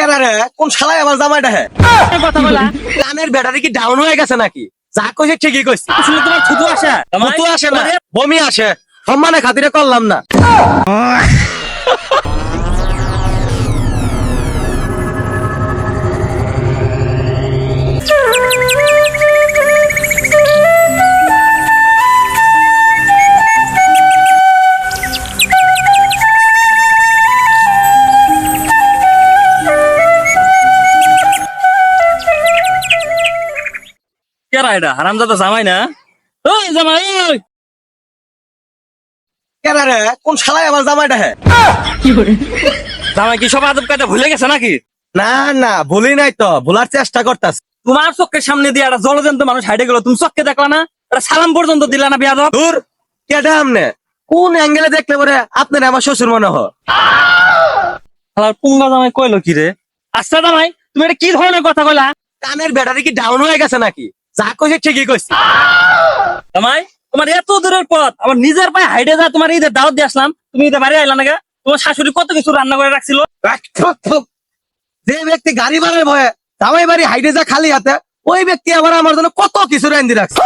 কেন রে কোন শালায় আমার জামাইটা হে কথা বলা কানের ব্যাটারি কি ডাউন হয়ে গেছে নাকি যা কইছে ঠিকই কইছি আসলে তোমার থুতু আসে থুতু আসে না বমি আসে সম্মানে খাতিরে করলাম না কেরা এটা হারামজাদা জামাই না ওই জামাই ওই কেন রে কোন শালায় আমার জামাইটা হে জামাই কি সব আদব কায়দা ভুলে গেছে নাকি না না ভুলি নাই তো ভুলার চেষ্টা করতাস তোমার চোখের সামনে দিয়ে একটা জলজন্ত মানুষ হাইটে গেল তুমি চোখকে দেখলা না একটা সালাম পর্যন্ত দিলা না বিয়াদব দূর কেডা আমনে কোন অ্যাঙ্গেলে দেখলে পরে আপনার আমার শ্বশুর মনে হয় শালার পুঙ্গা জামাই কইলো কি রে আচ্ছা জামাই তুমি এটা কি ধরনের কথা কইলা কানের ব্যাটারি কি ডাউন হয়ে গেছে নাকি যা কইছে ঠিকই কইছি জামাই তোমার এত দূরের পথ আমার নিজের পায়ে হাইটে যা তোমার ঈদের দাওয়াত দিয়ে আসলাম তুমি ঈদে বাড়ি আইলা না গা? তোমার শাশুড়ি কত কিছু রান্না করে রাখছিল যে ব্যক্তি গাড়ি ভাড়ার ভয়ে জামাই বাড়ি হাইটে যা খালি হাতে ওই ব্যক্তি আবার আমার জন্য কত কিছু রান্দি রাখছে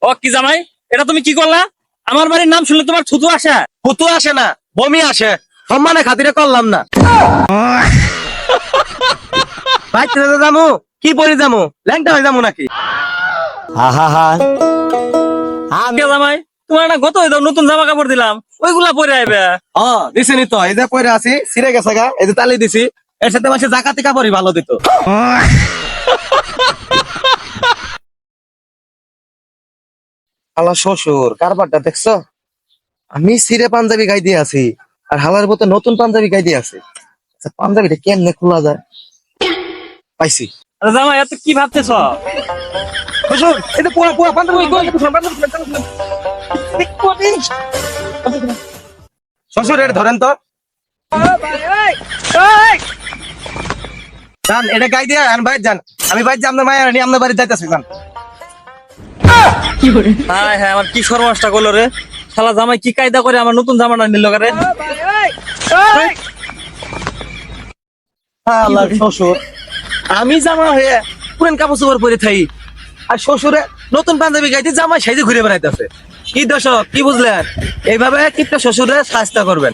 ও কি জামাই এটা তুমি কি করলা আমার বাড়ির নাম শুনলে তোমার থুতু আসে ফুতু আসে না বমি আসে সম্মানে খাতিরে করলাম না বাইতে যামু কি পরি যামু ল্যাংটা হয়ে যামু নাকি কে জামাই তোমার একটা গত হয়ে নতুন জামা কাপড় দিলাম ওইগুলা পরে আইবে দিছিনি তো এই যে পরে আছি ছিঁড়ে গেছে গা এই যে তালি দিছি এর সাথে মাসে জাকাতি কাপড়ই ভালো দিত আল্লাহ শ্বশুর কারবারটা দেখছো আমি ছিঁড়ে পাঞ্জাবি গাই দিয়ে আছি আর হালার মতো নতুন পাঞ্জাবি গাই দিয়ে আছে আচ্ছা, পাঞ্জাবিটা কেমনে খোলা যায় পাইছি আরে জামাই এত কি ভাবতেছ শ্বশুর এটা পোয়া পোয়া পাঞ্জাবি শ্বশুর এটা ধরেন তো যান এটা গাই দিয়ে আন ভাই যান আমি ভাই যে আপনার মায়ের আপনার বাড়ি যাইতেছি যান হ্যাঁ হ্যাঁ আমার কি সর্বনাশটা করলো রে শালা জামাই কি কায়দা করে আমার নতুন জামাটা নিল করে আল্লাহ শ্বশুর আমি জামা হয়ে পুরান কাপড় চোপড় পরে থাই আর শ্বশুরে নতুন পাঞ্জাবি গাইতে জামা সাইজে ঘুরে বেড়াইতেছে কি দর্শক কি বুঝলেন এইভাবে কিপটা শ্বশুরে শাস্তা করবেন।